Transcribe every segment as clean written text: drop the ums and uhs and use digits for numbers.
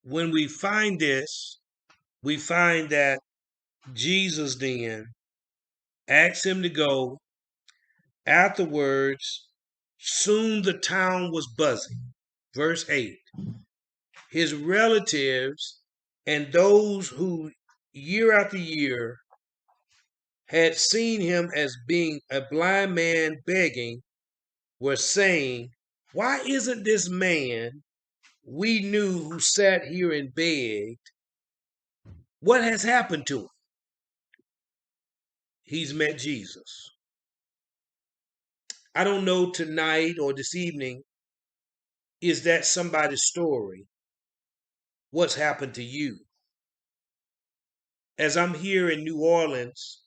when we find this, we find that Jesus then asked him to go. Afterwards, soon the town was buzzing. Verse 8. His relatives and those who year after year had seen him as being a blind man begging were saying, "Why isn't this man we knew who sat here and begged? What has happened to him?" He's met Jesus. I don't know tonight or this evening, is that somebody's story? What's happened to you? As I'm here in New Orleans,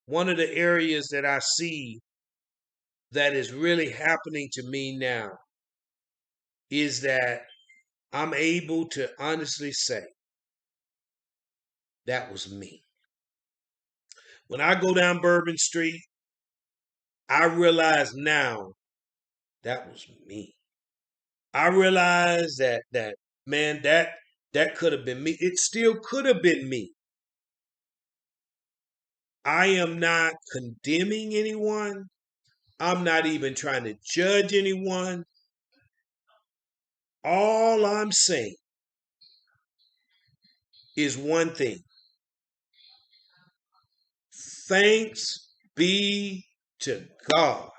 one of the areas that I see that is really happening to me now is that I'm able to honestly say that was me. When I go down Bourbon Street, I realize now that was me. I realize that man, that could have been me. It still could have been me. I am not condemning anyone. I'm not even trying to judge anyone. All I'm saying is one thing. Thanks be to God.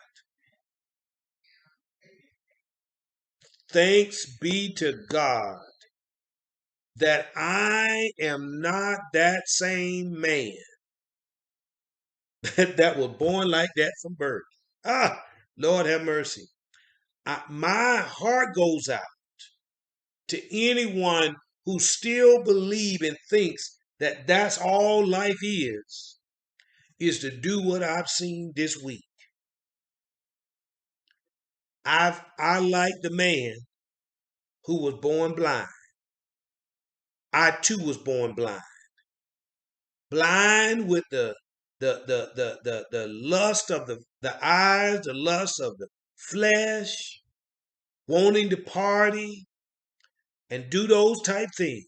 Thanks be to God that I am not that same man that was born like that from birth. Ah, Lord have mercy. My heart goes out to anyone who still believe and thinks that that's all life is to do what I've seen this week. I like the man who was born blind. I too was born blind. Blind with the lust of the eyes, the lust of the flesh, wanting to party and do those type things.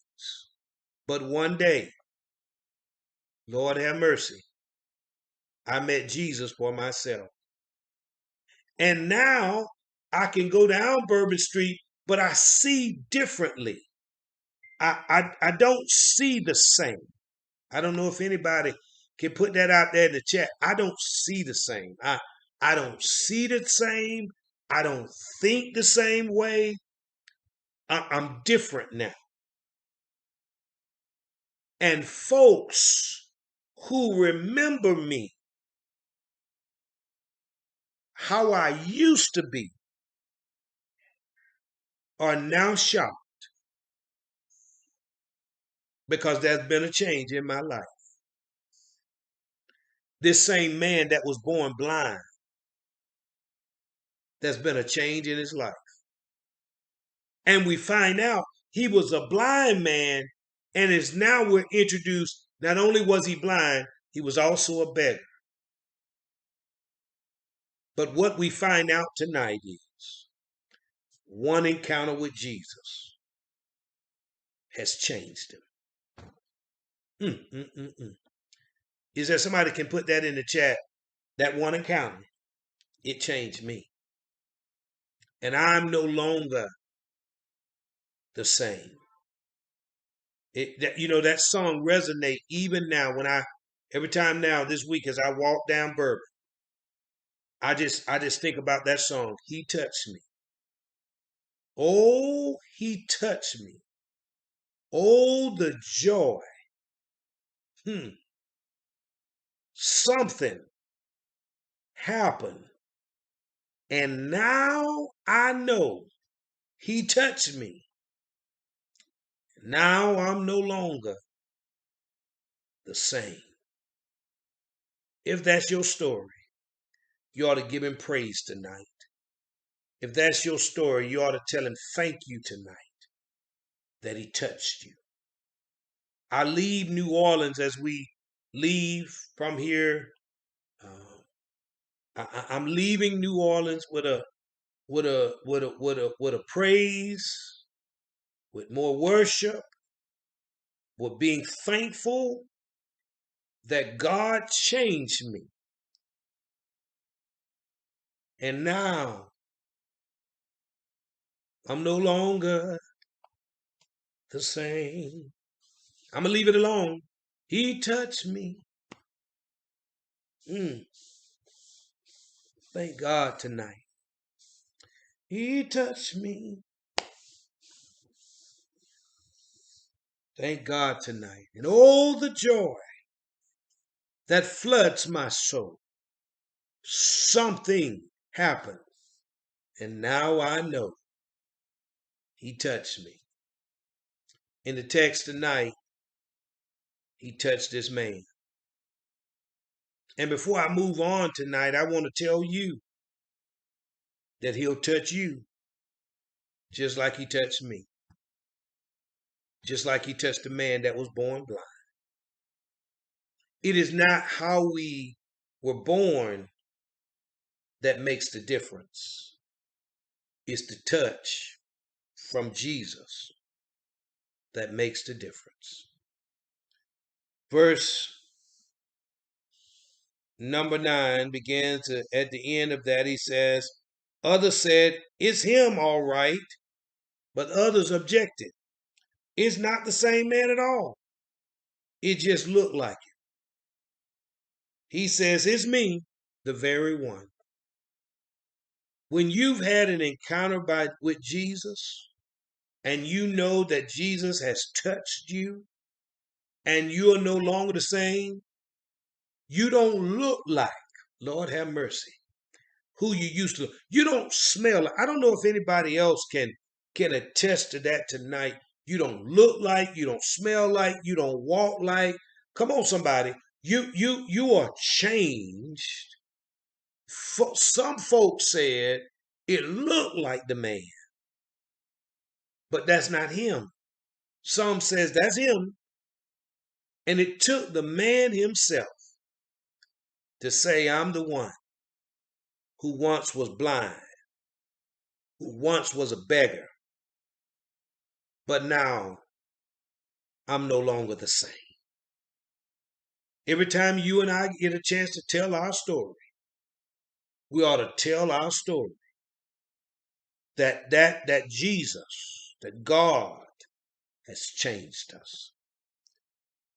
But one day, Lord have mercy, I met Jesus for myself. And now I can go down Bourbon Street, but I see differently. I don't see the same. I don't know if anybody can put that out there in the chat. I don't see the same. I don't see the same. I don't think the same way. I'm different now. And folks who remember me, how I used to be, are now shocked because there's been a change in my life. This same man that was born blind, there's been a change in his life. And we find out he was a blind man, and is now we're introduced, not only was he blind, he was also a beggar. But what we find out tonight is one encounter with Jesus has changed him. Is there somebody can put that in the chat? That one encounter, it changed me. And I'm no longer the same. That song resonate even now when every time now this week as I walk down Bourbon, I just think about that song. He touched me. Oh, he touched me. Oh, the joy. Something happened. And now I know he touched me. Now I'm no longer the same. If that's your story, you ought to give him praise tonight. If that's your story, you ought to tell him thank you tonight that he touched you. I leave New Orleans as we leave from here. I'm leaving New Orleans with a praise with more worship, with being thankful that God changed me. And now I'm no longer the same. I'm going to leave it alone. He touched me. Thank God tonight. He touched me. Thank God tonight. And oh, the joy that floods my soul. Something happened. And now I know he touched me. In the text tonight, he touched this man. And before I move on tonight, I want to tell you that he'll touch you just like he touched me. Just like he touched the man that was born blind. It is not how we were born that makes the difference. It's the touch from Jesus that makes the difference. Verse number 9 begins at the end of that. He says, others said, it's him all right. But others objected. It's not the same man at all. It just looked like it. He says, it's me, the very one. When you've had an encounter with Jesus, and you know that Jesus has touched you, and you are no longer the same, you don't look like, Lord have mercy, who you used to. You don't smell like. I don't know if anybody else can attest to that tonight. You don't look like, you don't smell like, you don't walk like. Come on, somebody. You are changed. Some folks said it looked like the man, but that's not him. Some says that's him. And it took the man himself to say, I'm the one who once was blind, who once was a beggar, but now I'm no longer the same. Every time you and I get a chance to tell our story, we ought to tell our story that Jesus, that God has changed us.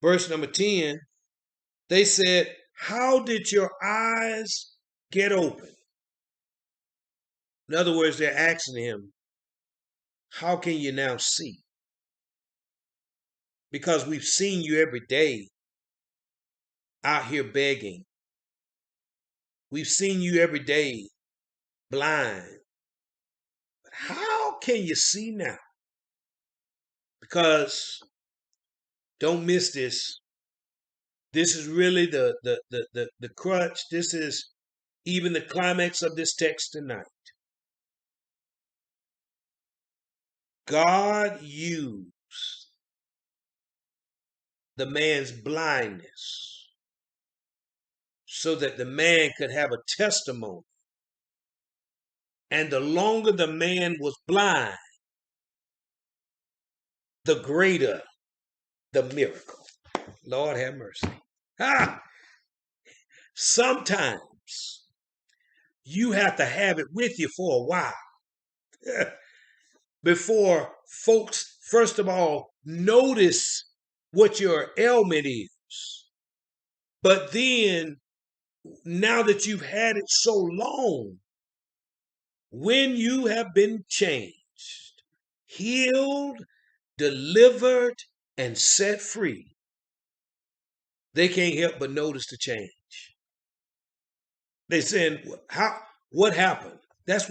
Verse number 10, they said, how did your eyes get open? In other words, they're asking him, how can you now see? Because we've seen you every day out here begging. We've seen you every day blind. But how can you see now? Because don't miss this. This is really the crutch. This is even the climax of this text tonight. God used the man's blindness so that the man could have a testimony. And the longer the man was blind, the greater the miracle. Lord have mercy. Sometimes you have to have it with you for a while before folks, first of all, notice what your ailment is. But then, now that you've had it so long, when you have been changed, healed, delivered, and set free, they can't help but notice the change. They saying, what happened? That's